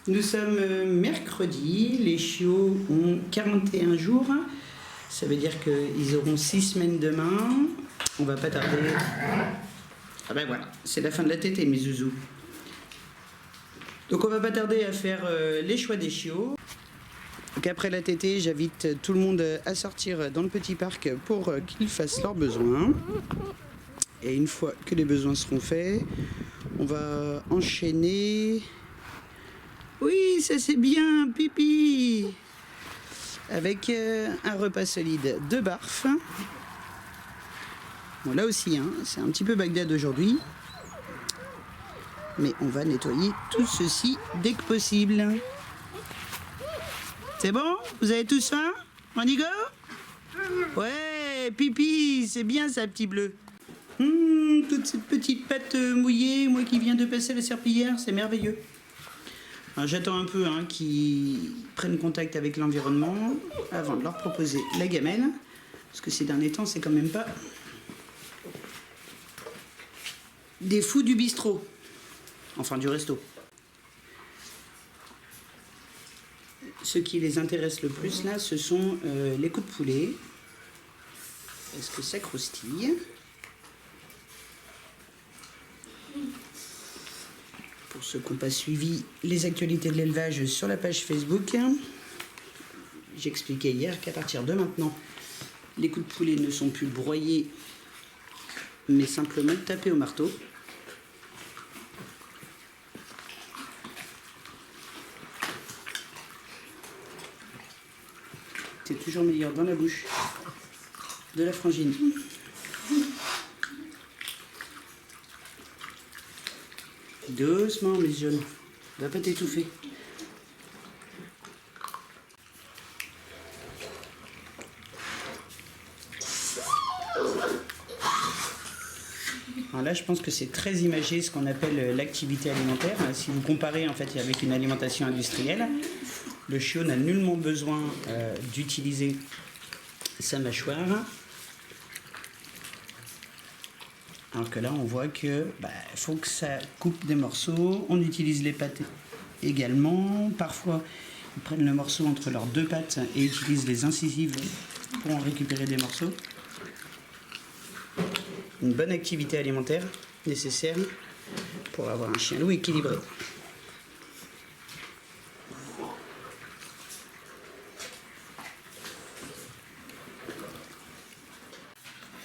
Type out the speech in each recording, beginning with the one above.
Nous sommes mercredi, les chiots ont 41 jours, ça veut dire qu'ils auront 6 semaines demain. On va pas tarder. Ah ben voilà, c'est la fin de la tétée mes zouzous. Donc on va pas tarder à faire les choix des chiots. Donc après la tétée, j'invite tout le monde à sortir dans le petit parc pour qu'ils fassent leurs besoins. Et une fois que les besoins seront faits, on va enchaîner. Oui, ça c'est bien, pipi. Avec un repas solide de barf. Bon, là aussi, hein, c'est un petit peu Bagdad aujourd'hui. Mais on va nettoyer tout ceci dès que possible. C'est bon? Vous avez tous faim? On y go? Ouais, pipi, c'est bien ça, petit bleu. Toute cette petite pâte mouillée, moi qui viens de passer la serpillière, c'est merveilleux. J'attends un peu qu'ils prennent contact avec l'environnement avant de leur proposer la gamelle. Parce que ces derniers temps, c'est quand même pas des fous du bistrot. Enfin, du resto. Ce qui les intéresse le plus, là, ce sont les coups de poulet. Est-ce que ça croustille? Pour ceux qui n'ont pas suivi les actualités de l'élevage sur la page Facebook, j'expliquais hier qu'à partir de maintenant, les coups de poulet ne sont plus broyés, mais simplement tapés au marteau. C'est toujours meilleur dans la bouche de la frangine. Doucement, mes jeunes. Va pas t'étouffer. Alors là, je pense que c'est très imagé ce qu'on appelle l'activité alimentaire. Si vous comparez en fait avec une alimentation industrielle, le chiot n'a nullement besoin d'utiliser sa mâchoire. Alors que là, on voit que faut que ça coupe des morceaux. On utilise les pattes également. Parfois, ils prennent le morceau entre leurs deux pattes et utilisent les incisives pour en récupérer des morceaux. Une bonne activité alimentaire nécessaire pour avoir un chien loup équilibré.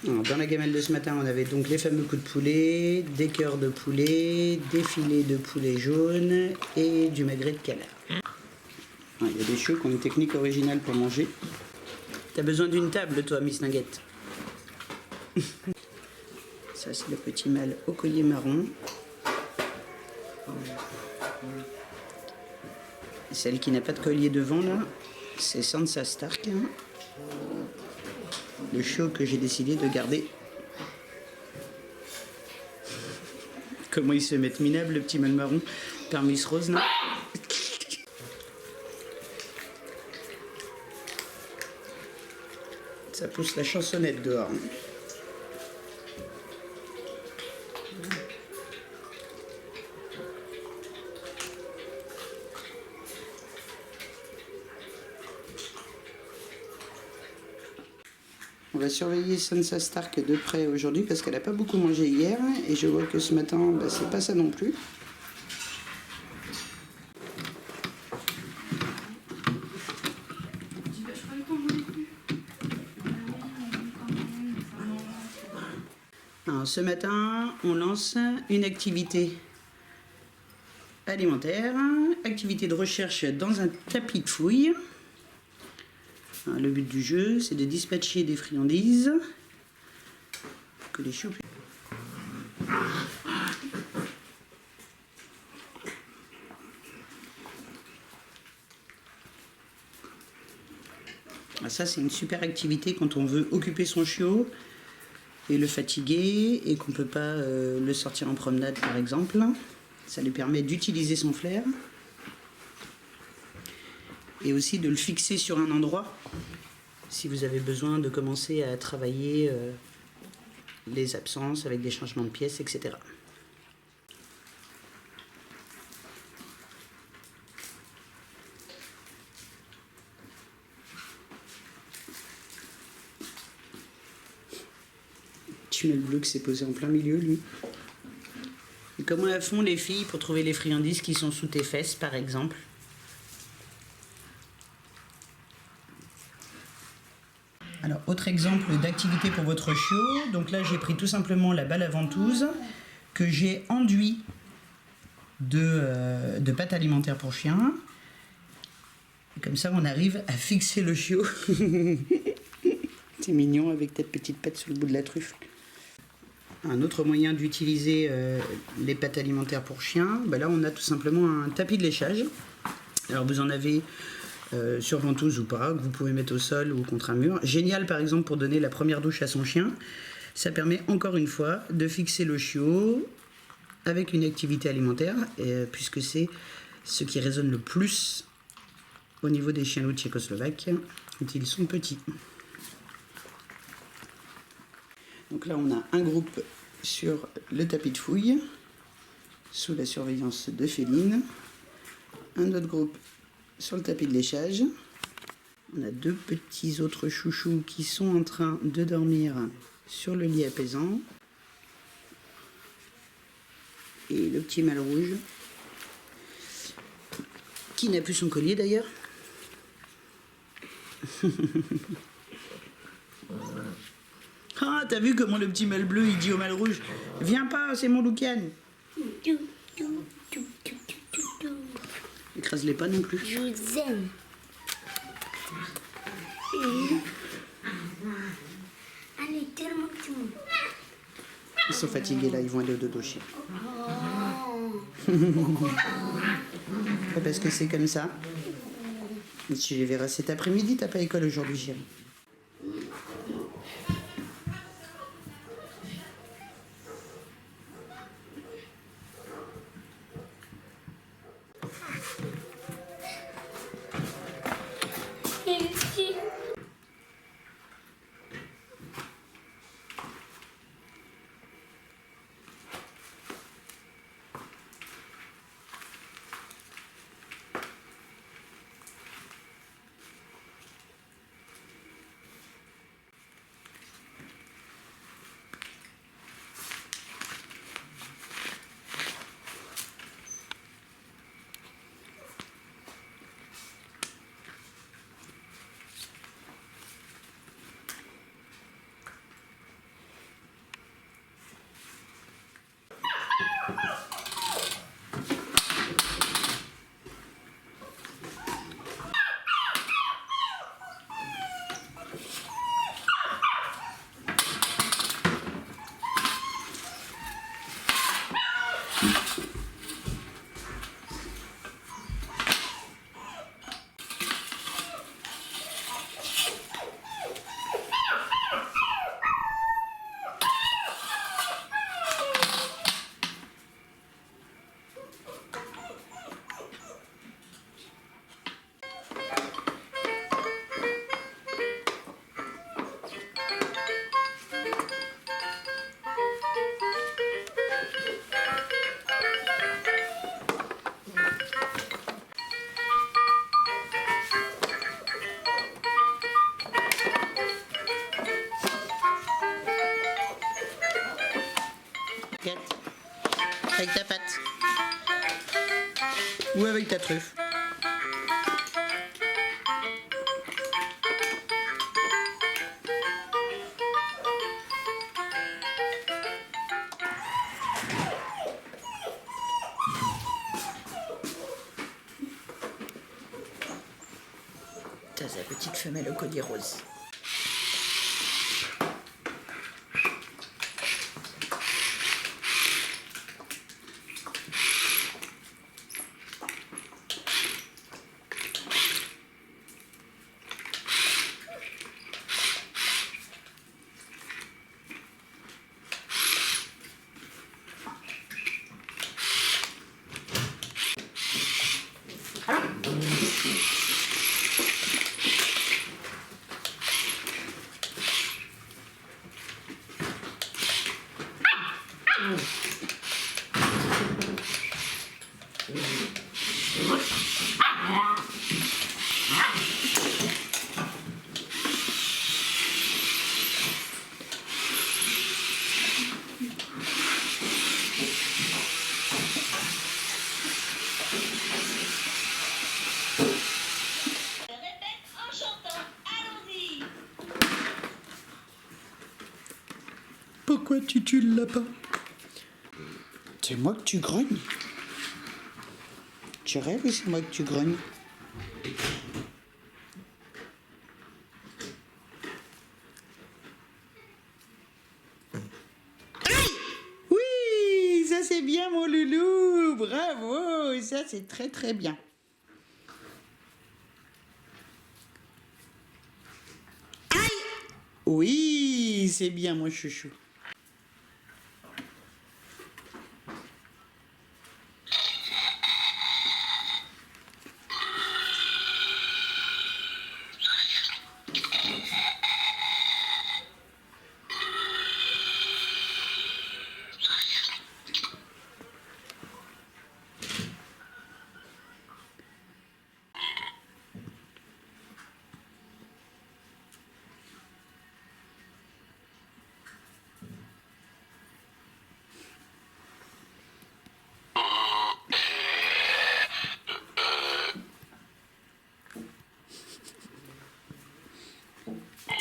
Alors, dans la gamelle de ce matin, on avait donc les fameux coups de poulet, des cœurs de poulet, des filets de poulet jaune et du magret de canard. Il y a des chiots qui ont une technique originale pour manger. T'as besoin d'une table, toi, Miss Nugget. Ça, c'est le petit mâle au collier marron. Celle qui n'a pas de collier devant, là, c'est Sansa Stark. Le chiot que j'ai décidé de garder. Comment il se met minable, le petit mâle marron, par Miss Rose, là. Ça pousse la chansonnette dehors. On va surveiller Sansa Stark de près aujourd'hui parce qu'elle n'a pas beaucoup mangé hier et je vois que ce matin, c'est pas ça non plus. Alors, ce matin, on lance une activité alimentaire, activité de recherche dans un tapis de fouille. Le but du jeu, c'est de dispatcher des friandises que les chiots. Ça, c'est une super activité quand on veut occuper son chiot et le fatiguer et qu'on ne peut pas le sortir en promenade, par exemple. Ça lui permet d'utiliser son flair. Et aussi de le fixer sur un endroit si vous avez besoin de commencer à travailler les absences avec des changements de pièces, etc. petit mail bleu qui s'est posé en plein milieu, lui. Et comment elles font les filles pour trouver les friandises qui sont sous tes fesses, par exemple? Alors, autre exemple d'activité pour votre chiot. Donc là, j'ai pris tout simplement la balle à ventouse que j'ai enduit de pâte alimentaire pour chien. Et comme ça, on arrive à fixer le chiot. C'est mignon avec ta petite patte sur le bout de la truffe. Un autre moyen d'utiliser les pâtes alimentaires pour chiens, ben là, on a tout simplement un tapis de léchage. Alors, vous en avez sur ventouse ou pas, que vous pouvez mettre au sol ou contre un mur. Génial par exemple pour donner la première douche à son chien. Ça permet encore une fois de fixer le chiot avec une activité alimentaire, puisque c'est ce qui résonne le plus au niveau des chiens loups tchécoslovaques quand ils sont petits. Donc là on a un groupe sur le tapis de fouille sous la surveillance de Féline, un autre groupe sur le tapis de léchage. On a deux petits autres chouchous qui sont en train de dormir sur le lit apaisant. Et le petit mâle rouge, qui n'a plus son collier d'ailleurs. Ah, t'as vu comment le petit mâle bleu il dit au mâle rouge: viens pas, c'est mon Loukan. Écrase-les pas non plus. Je vous aime. Allez, tellement tout le monde. Ils sont fatigués là, ils vont aller au dodo chien. Parce que c'est comme ça. Tu les verras cet après-midi, t'as pas école aujourd'hui, chérie. Avec ta patte. Ou avec ta truffe. T'as sa petite femelle au collier rose. tu l'as pas. C'est moi que tu grognes. Tu rêves ou c'est moi que tu grognes? Oui, ça c'est bien mon loulou. Bravo, ça c'est très très bien. Oui, c'est bien mon chouchou.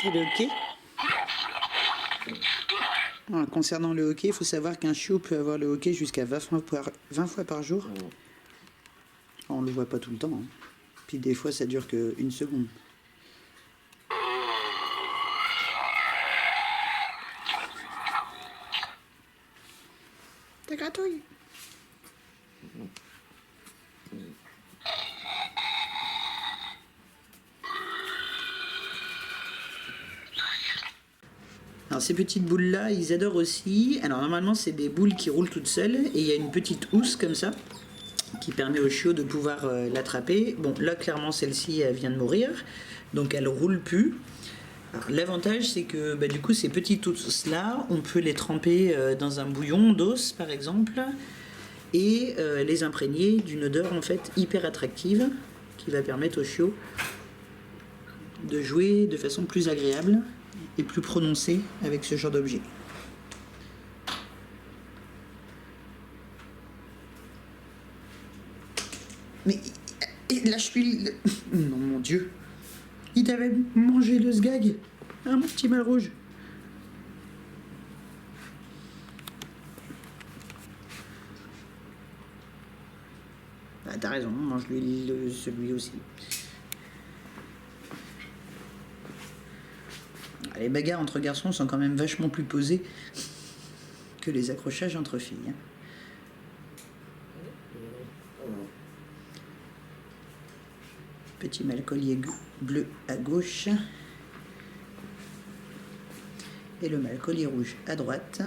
C'est le hockey. Alors, concernant le hockey, il faut savoir qu'un chiot peut avoir le hockey jusqu'à 20 fois par jour. On ne le voit pas tout le temps. Hein. Puis des fois, ça dure qu'une seconde. T'as gratouille. Alors ces petites boules là, ils adorent aussi. Alors normalement c'est des boules qui roulent toutes seules et il y a une petite housse comme ça qui permet au chiot de pouvoir l'attraper. Bon là clairement celle-ci elle vient de mourir, donc elle roule plus. L'avantage c'est que du coup ces petites housses là, on peut les tremper dans un bouillon d'os par exemple et les imprégner d'une odeur en fait hyper attractive qui va permettre au chiot de jouer de façon plus agréable et plus prononcée avec ce genre d'objet. Mais lâche-lui. Non mon Dieu. Il t'avait mangé le sgag. Mon petit mal rouge. Bah, t'as raison, mange-lui celui aussi. Les bagarres entre garçons sont quand même vachement plus posées que les accrochages entre filles. Petit malcollier bleu à gauche et le malcollier rouge à droite.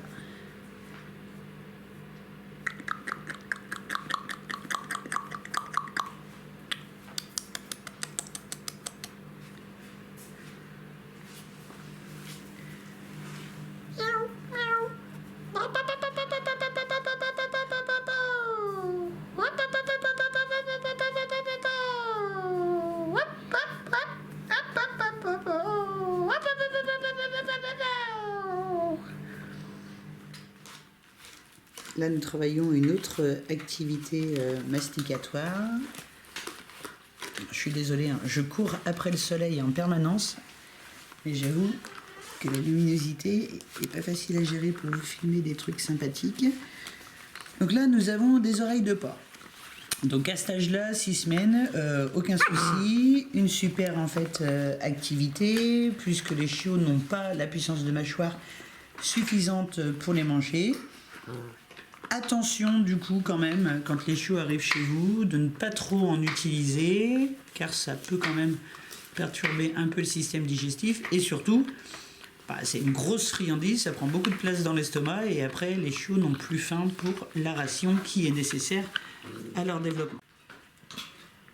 Là, nous travaillons une autre activité masticatoire. Je suis désolée, hein, je cours après le soleil en permanence, mais j'avoue que la luminosité est pas facile à gérer pour vous filmer des trucs sympathiques. Donc là, nous avons des oreilles de porc. Donc à cet âge-là, 6 semaines, aucun souci, une super en fait activité, puisque les chiots n'ont pas la puissance de mâchoire suffisante pour les manger. Attention du coup quand même, quand les chiots arrivent chez vous, de ne pas trop en utiliser, car ça peut quand même perturber un peu le système digestif, et surtout, c'est une grosse friandise, ça prend beaucoup de place dans l'estomac, et après les chiots n'ont plus faim pour la ration qui est nécessaire à leur développement.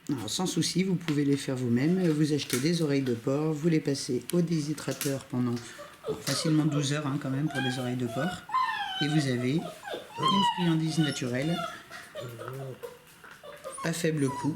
Alors, sans souci, vous pouvez les faire vous-même, vous achetez des oreilles de porc, vous les passez au déshydrateur pendant facilement 12 heures quand même pour des oreilles de porc, et vous avez une friandise naturelle à faible coût.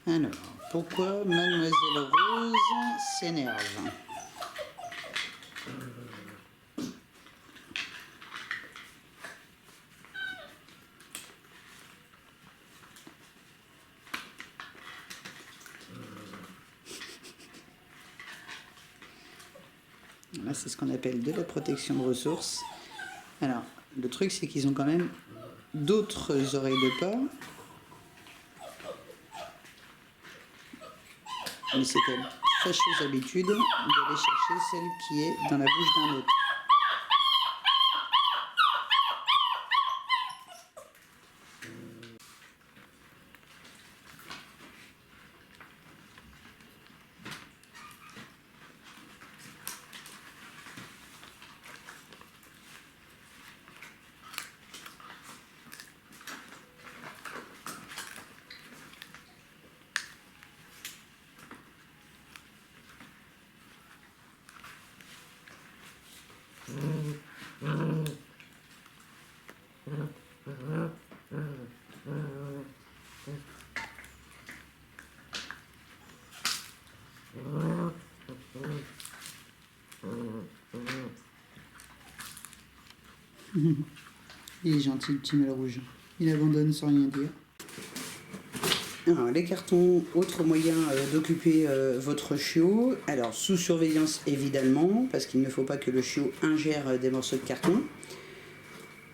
Alors, pourquoi Mademoiselle Rose s'énerve? Là, c'est ce qu'on appelle de la protection de ressources. Alors, le truc, c'est qu'ils ont quand même d'autres oreilles de porc. Mais c'est une fâcheuse habitude d'aller chercher celle qui est dans la bouche d'un autre. Il est gentil le petit mal rouge. Il abandonne sans rien dire. Alors, les cartons, autre moyen d'occuper votre chiot. Alors, sous surveillance évidemment, parce qu'il ne faut pas que le chiot ingère des morceaux de carton.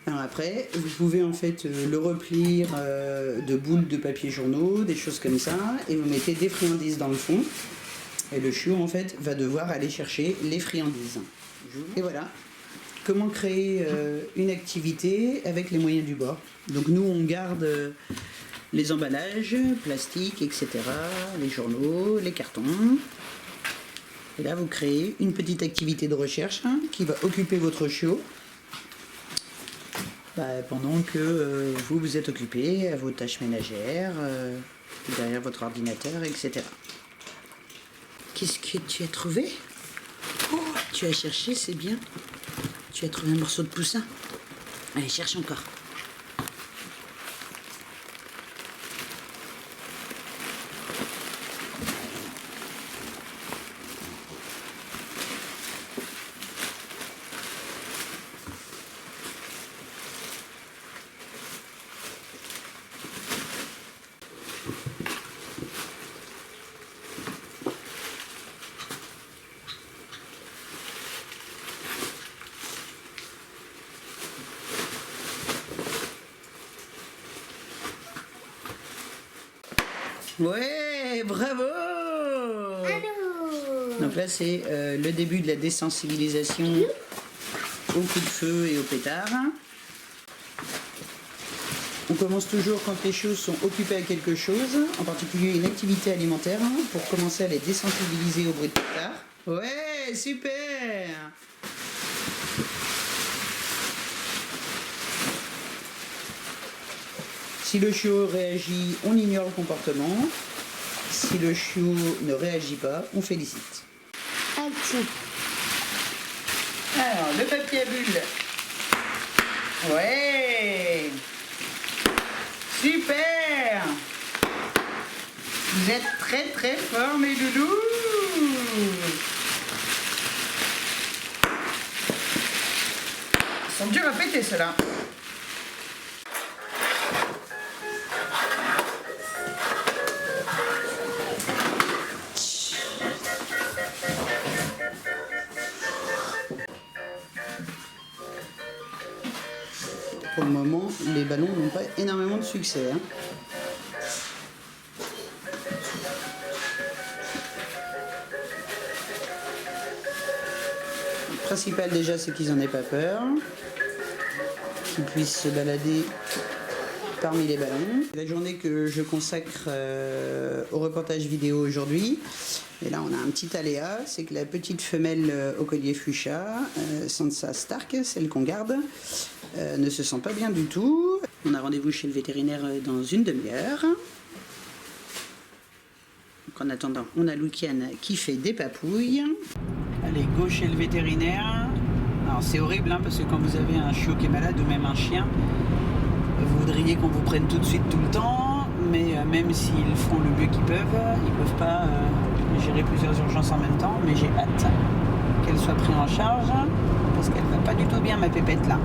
Alors après, vous pouvez en fait le replier de boules de papier journaux, des choses comme ça, et vous mettez des friandises dans le fond. Et le chiot en fait va devoir aller chercher les friandises. Et voilà. Comment créer une activité avec les moyens du bord. Donc nous on garde les emballages, plastique, etc., les journaux, les cartons. Et là vous créez une petite activité de recherche qui va occuper votre chiot pendant que vous vous êtes occupé à vos tâches ménagères, derrière votre ordinateur, etc. Qu'est-ce que tu as trouvé? Oh, tu as cherché, c'est bien. Tu as trouvé un morceau de poussin. Allez, cherche encore. Ouais, bravo! Allô. Donc là, c'est le début de la désensibilisation au coup de feu et au pétard. On commence toujours quand les choses sont occupées à quelque chose, en particulier une activité alimentaire, pour commencer à les désensibiliser au bruit de pétard. Ouais, super! Si le chiot réagit, on ignore le comportement. Si le chiot ne réagit pas, on félicite. Action. Alors, le papier à bulles. Ouais! Super! Vous êtes très très forts, mes loulous! Ils sont durs à péter, ceux-là. Pour le moment, les ballons n'ont pas énormément de succès. Le principal déjà, c'est qu'ils n'en aient pas peur, qu'ils puissent se balader parmi les ballons. La journée que je consacre au reportage vidéo aujourd'hui, et là on a un petit aléa, c'est que la petite femelle au collier fuchsia, Sansa Stark, celle qu'on garde, ne se sent pas bien du tout. On a rendez-vous chez le vétérinaire dans une demi-heure. Donc en attendant, on a Loukian qui fait des papouilles. Allez, go chez le vétérinaire. Alors c'est horrible parce que quand vous avez un chiot qui est malade ou même un chien, vous voudriez qu'on vous prenne tout de suite tout le temps, mais même s'ils font le mieux qu'ils peuvent, ils peuvent pas gérer plusieurs urgences en même temps. Mais j'ai hâte qu'elle soit prise en charge parce qu'elle va pas du tout bien, ma pépette là.